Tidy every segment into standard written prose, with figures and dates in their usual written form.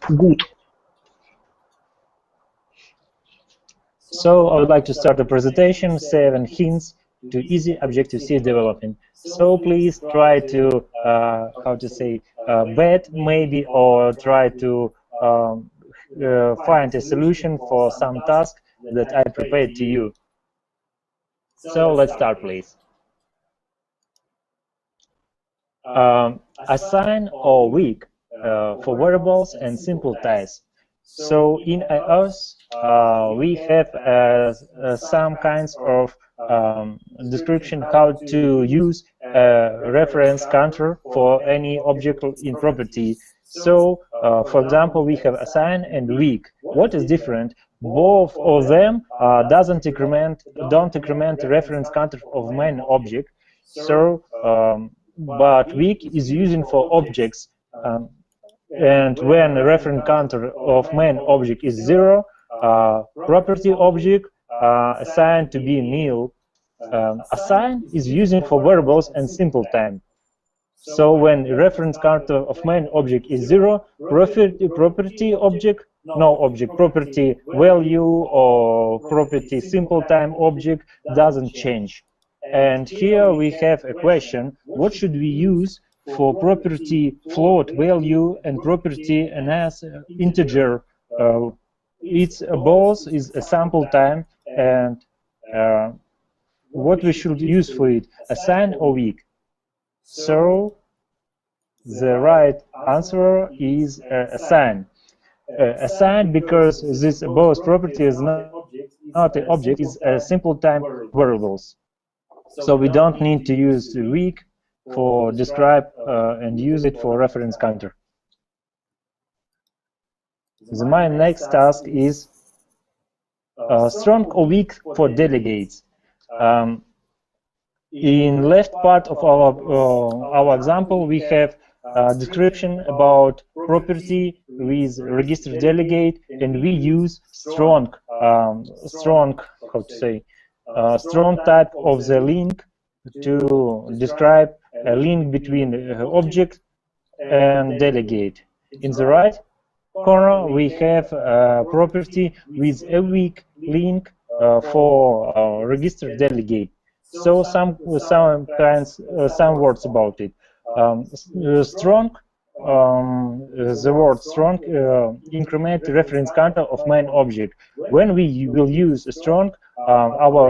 Good. So I would like to start a presentation, 7 hints to easy Objective-C development. So please try to, bet maybe, or try to find a solution for some task that I prepared to you. So let's start, please. Assign or week for variables and simple types. So in iOS, we have some kinds of description how to use a reference counter for any object in property. So, for example, we have assign and week. What is different? Both of them don't increment the reference counter of main object. So, but week is using for objects. And when the reference counter of main object is 0, property object assigned to be nil. Assign is using for variables and simple time. So when reference counter of main object is 0, property object, no object, property value or property simple time object doesn't change. And here we have a question: what should we use for property float value and property as integer? It's both is a sample time, and what we should use for it, assign or week. So the right answer is assign. Assign, because this both property is not an object, is a simple time variables. So we don't need to use week for describe and use it for reference counter. My next task is strong or weak for delegates. In left part of our example, we have a description about property with register delegate, and we use strong type of the link to describe a link between object and delegate. In the right corner, we have a property with a weak link for register delegate. So some words about it. Strong. The word strong increment reference counter of main object. When we will use a strong, our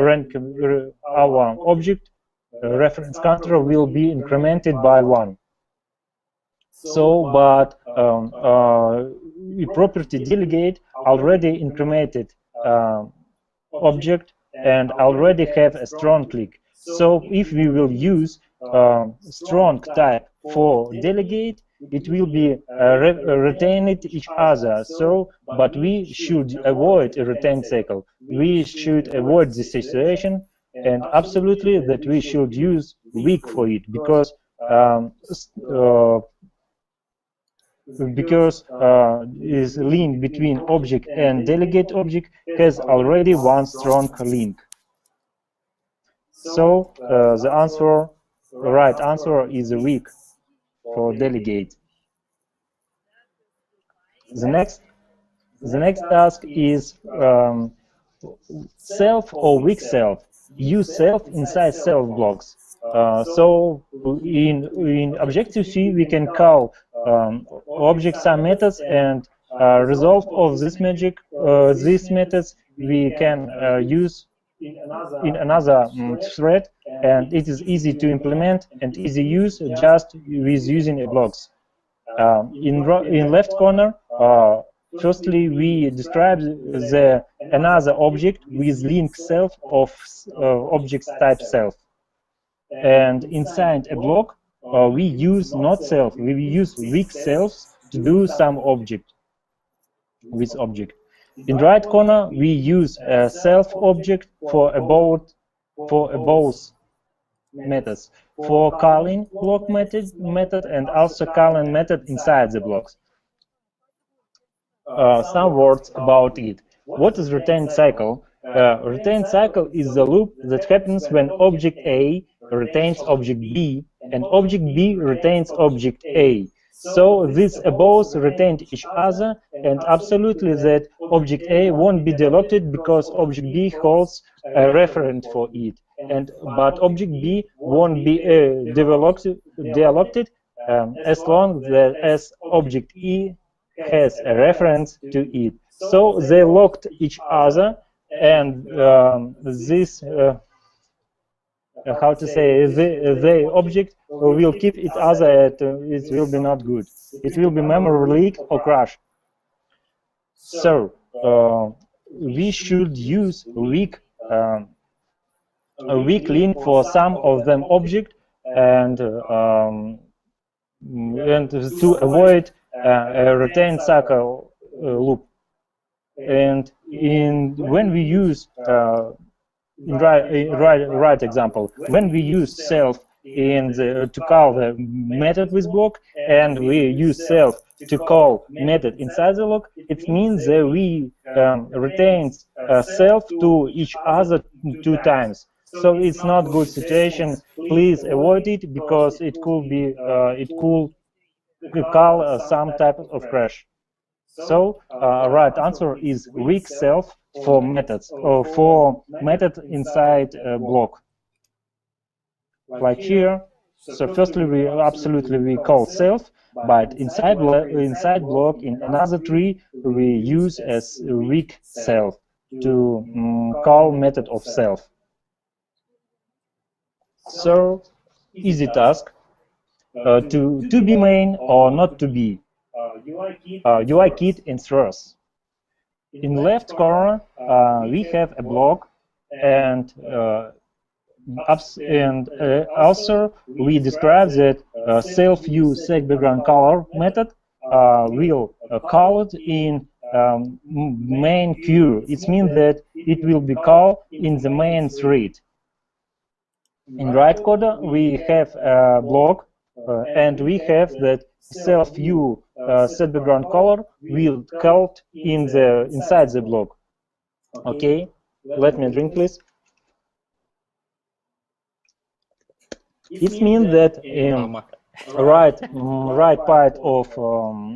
object reference counter will be incremented by 1. So, but property delegate already incremented object and already have a strong click. So if we will use strong type for delegate, it will be retained each other. So, but we should avoid a retain cycle. We should avoid this situation, and absolutely that we should use weak for it, because is link between object and delegate object has already one strong link. So the right answer is weak for delegate. The next task is self or weak self. Use self inside self blocks. So in Objective-C we can call object some methods, and result of this magic these methods we can use in another thread, and it is easy to implement and easy use just with using a blocks. In left corner, firstly we describe another object with link self of object type self, and inside a block we use not self, we use weak selves to do some object with object. In right corner we use a self object for both methods, for calling block method and also calling method inside the blocks. Some words about it. What is retain cycle? Retain cycle is the loop that happens when object A retains object B and object B retains object A. So these both retain each other, and absolutely that object A won't be developed because object B holds a referent for it, but object B won't be developed as long as object E has a reference to it. So they locked each other, and this how to say the object will keep each other. It will be not good. It will be memory leak or crash. So we should use a weak link for some of them object, and to avoid a retain cycle loop. And when we use right example, when we use self to call the method with block, and we use self to call method inside the block, it means that we retain self to each other 2 times. So it's not good situation. Please avoid it, because it could call some type of crash. So right answer is weak self for methods, or for method inside a block, like here. So firstly, we call self, but inside block in another tree we use as weak self to call method of self. So easy task to be main or not to be. UI kit in throws. In left corner, we have a block, and also we describe that self-view set background color method will call it in main queue. It means that it will be called in the main thread. In right corner, we have a block, and we have that self-view set background color will called inside the block. Okay, let me drink, please. It means that in right part of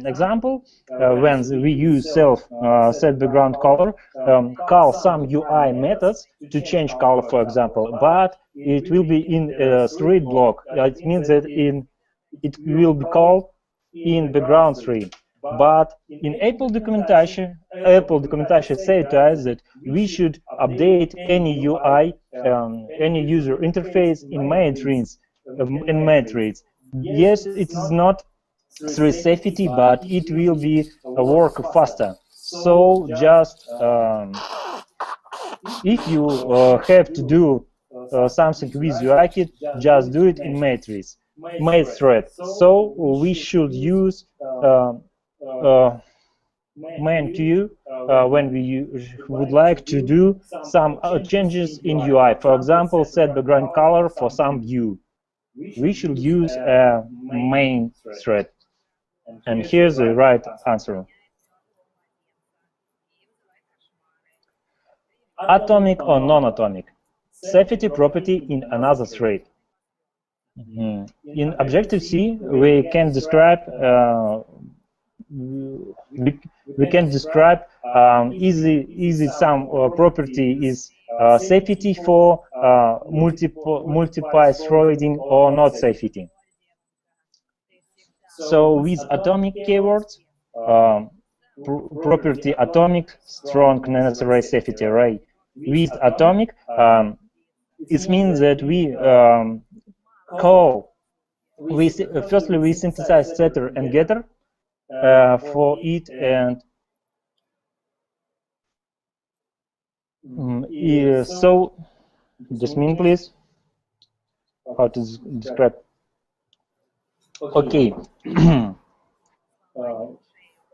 example, when we use self set background color, call some UI methods to change color, for example, but it will be in a thread block. It means that it will be called in background thread. But in Apple documentation says to us that we should update any UI, any user interface in main threads. Yes, it is not thread safety, but it will be work faster. So just if you have to do something with UI kit, just do it in main thread. So we should use main queue when we would like to do some changes in UI. For example, set background color for some view. We should use a main thread. And here's the right answer. Atomic or non-atomic. Safety property in another thread. In Objective-C, we can describe easy sum property is safety for multiple threading or not safety. So with atomic keywords, property atomic, strong necessary safety array. With atomic, it means that we firstly we synthesize setter and getter for it, and so just mean please how to describe. Okay.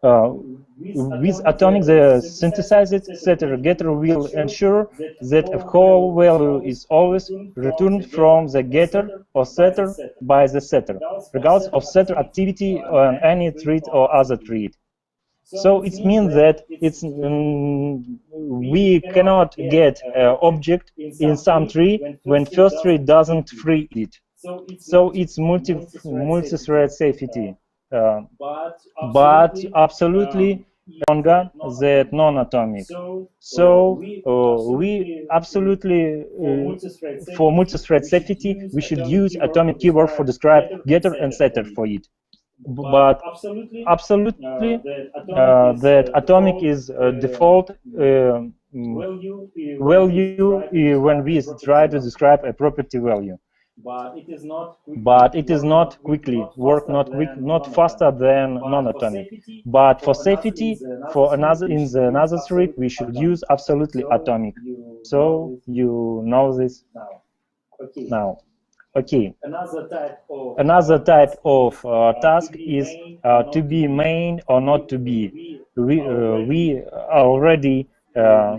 With atomic, the synthesized setter getter will ensure that a whole value is always returned from the getter or setter by the setter, regardless of setter activity on any thread or other thread. So it means that we cannot get an object in some tree when first tree doesn't free it. So it's multi-thread safety. but absolutely stronger than non-atomic. So we absolutely, for multi-thread safety, we should use atomic keyword for describe getter and setter for it. But absolutely, that atomic is default value when we try to describe a property value. But it is not quickly work, not faster than non-atomic. But for safety, for another in the another thread, we should use absolutely atomic. So you know this now. Okay. Another type of task is to be main or not to be. We already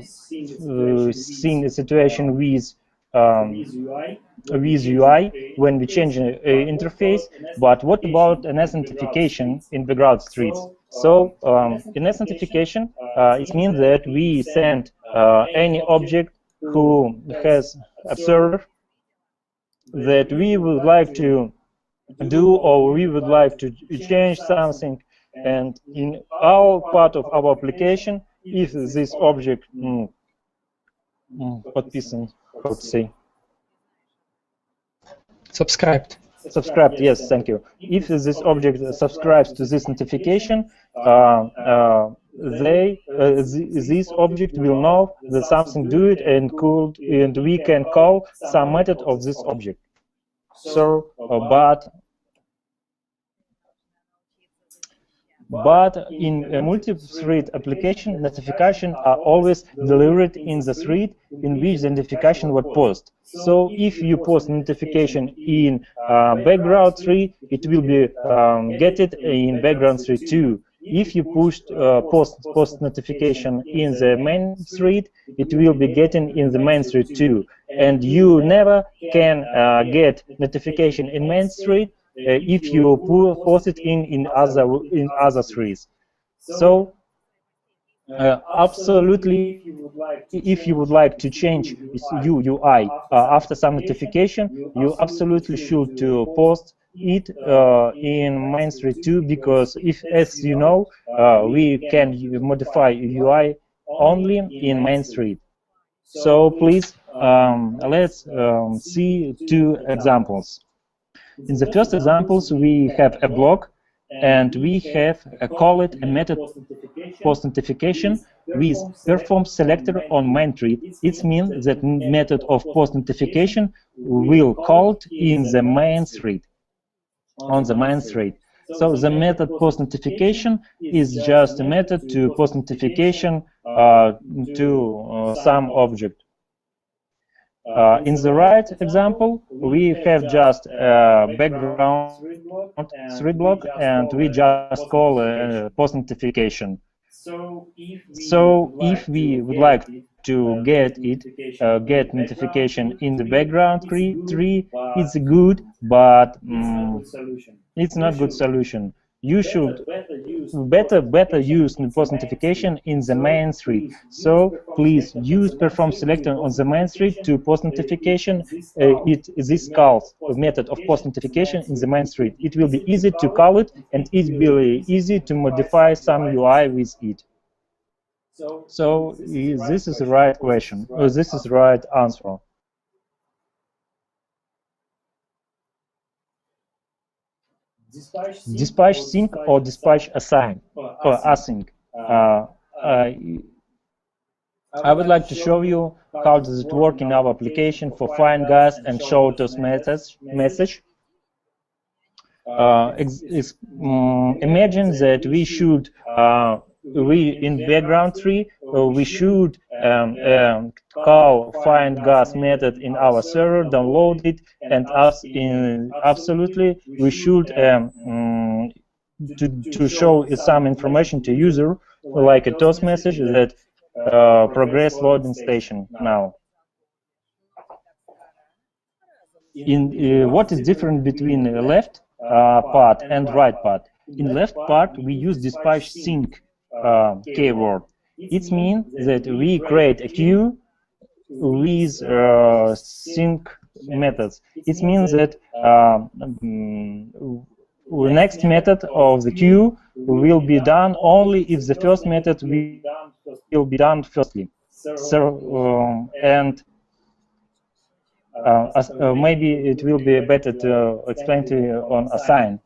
seen a situation with UI when we change an interface, but what about an authentication in background streets? So in authentication, it means that we send any object who has a server that we would like to do, or we would like to change something, and in our part of our application, if this object подписан, how to say, subscribed, yes, thank you. If this object subscribes to this notification, this object will know that something do it, and we can call some method of this object. So, but in a multi-thread application, notifications are always delivered in the thread in which the notification was posted. So if you post notification in background thread, it will be get it in background thread too. If you post notification in the main thread, it will be getting in the main thread too. And you never can get notification in main thread if you post it in other threads. So absolutely, if you would like to change UI after some notification, you absolutely should to post it in main thread too, because if, as you know, we can modify UI only in main thread. So please, let's see two examples. In the first examples, we have a block, and we have call it a method post notification with perform selector on main thread. It means that method of post notification will called in the main thread, on the main thread. So the method post notification is just a method to post notification to some object. In the right example, we have just a background thread block, and we just call a post notification. So if we would like to get notification in the background tree, it's good, but it's not good solution. You should better use post notification in the main thread. So please use perform selector on the main thread to post notification. This calls method of post notification in the main thread. It will be easy to call it, and it will be easy to modify some UI with it. So this is the right question. This is the right answer. Dispatch sync or dispatch assign or async. I would like to show you how does it work in our application for find gas and show those message. Imagine that we should in background tree we should call find gas method in our server, download it, and absolutely we should to show some information to user, like a toast message that progress loading station now. What is different between the left part and right part? In left part we use dispatch sync keyword. It means that we create a queue with sync methods. It means that the next method of the queue will be done only if the first method will be done firstly. So and maybe it will be better to explain to you on assign.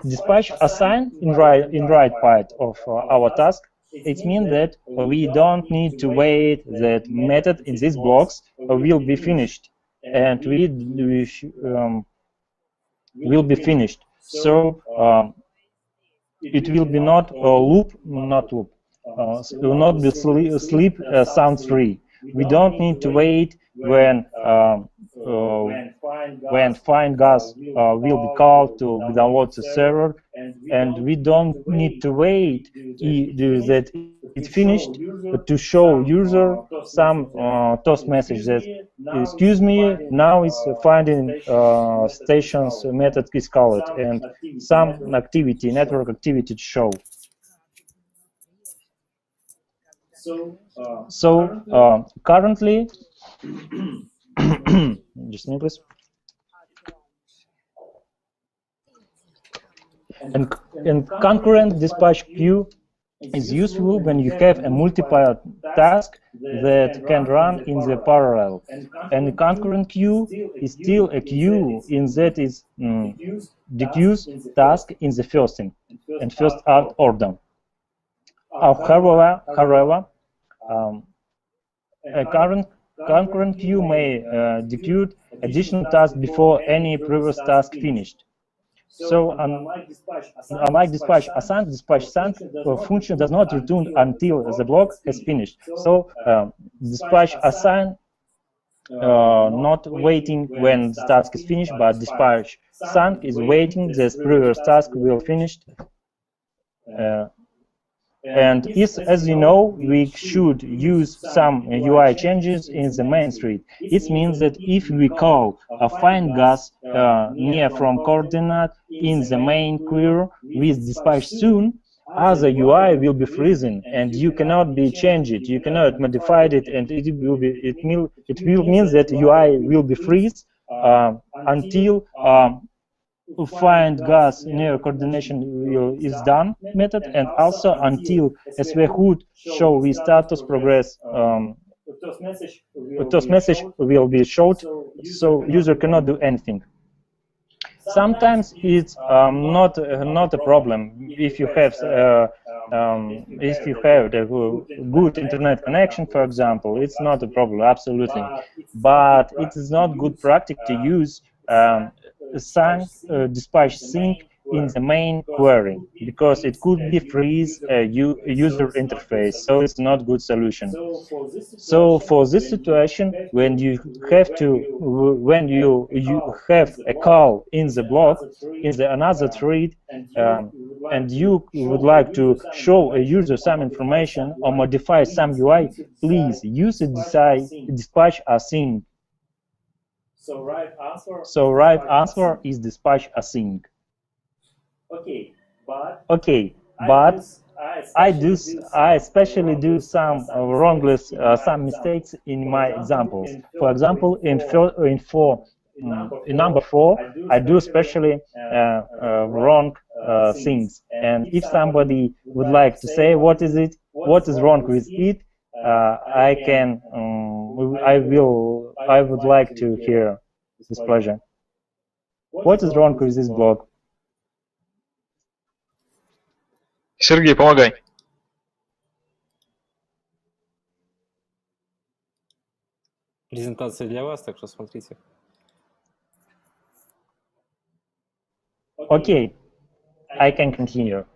Dispatch assign in right part of our task. It means that we don't need to wait that method in these blocks will be finished, and we will be finished. So it will be not not be sleep sound free. We don't need to wait when find gas will be called to download the server, and we don't need to wait that it finished to show user some toast message that excuse me, now it's finding stations method is called, and some activity, network activity to show. So currently, just a minute, please. And concurrent dispatch queue is useful when you have a multiple task that can run in the parallel. And the concurrent queue is still a queue in that is diffuse task in the first order. However, a concurrent queue may execute additional tasks before any previous task finished. So, unlike dispatch assign, dispatch send function does not return until the block has finished. So, dispatch assign not waiting when the task is finished, but dispatch send is waiting the previous task will finish. And as you know, we should use some UI changes in the main thread. It means that if we call a find gas near from coordinate in the main query with dispatch soon, other UI will be freezing, and you cannot be change it, you cannot modify it, and it will mean that UI will be freeze until find gas near coordination is done method, and also until SVHOOD show with status progress toast message will be showed, so user cannot do anything. Sometimes it's not a problem if you have the good internet connection, for example. It's not a problem, absolutely, but it is not good practice to use dispatch sync in the main query, because it could be freeze user interface, so it's not good solution. So for this situation, when you have a call in the block in the another thread, and you would like to show a user some information or modify some UI, please use a dispatch async. So right answer is dispatch async. Okay, but I especially do some some mistakes in my examples. For example, in number 4, I do especially wrong things. And if somebody would like to say what is wrong with it, I would like to hear this pleasure. What is wrong with this block? Сергей, помогай. Презентация для вас, так что смотрите. Okay, I can continue.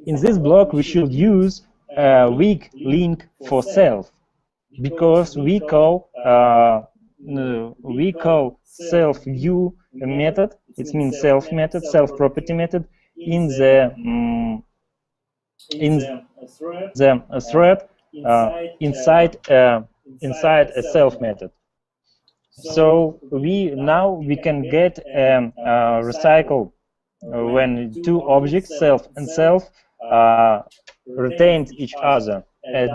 In this block, we should use a weak link for self, because we call self view method. It means self method, self property method in the thread inside a self method. So we can get recycle when two objects, self and self, retain each other,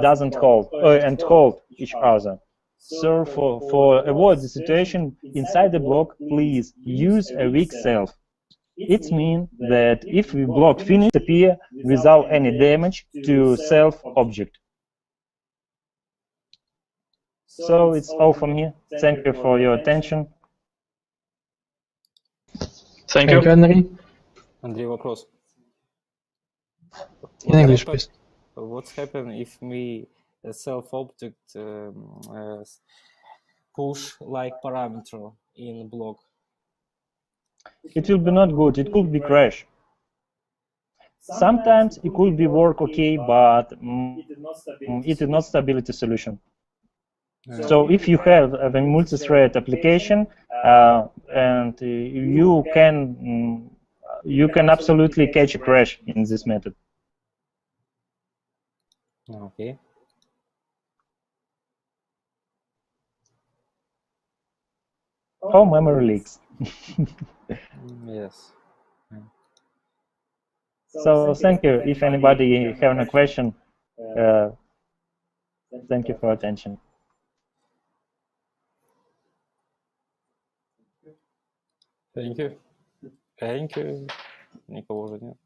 doesn't call and call each other. So for avoid the situation inside the block, please use a weak self. It means that if we block finish, appear without any damage to self object. So it's all from me. Thank you for your attention. Thank Thank you, you. Андрей. Андрей, вопрос. In English, please. What's happen if we self-object push like parameter in block? It will be not good. It could be crash. Sometimes it could be work okay, but it is not stability solution. So if you have a multi-thread application and you can absolutely catch a crash in this method. Okay. Or memory leaks. Yes. So thank you. If anybody have a question, thank you for attention. Thank you. Thank you. Никого уже нет.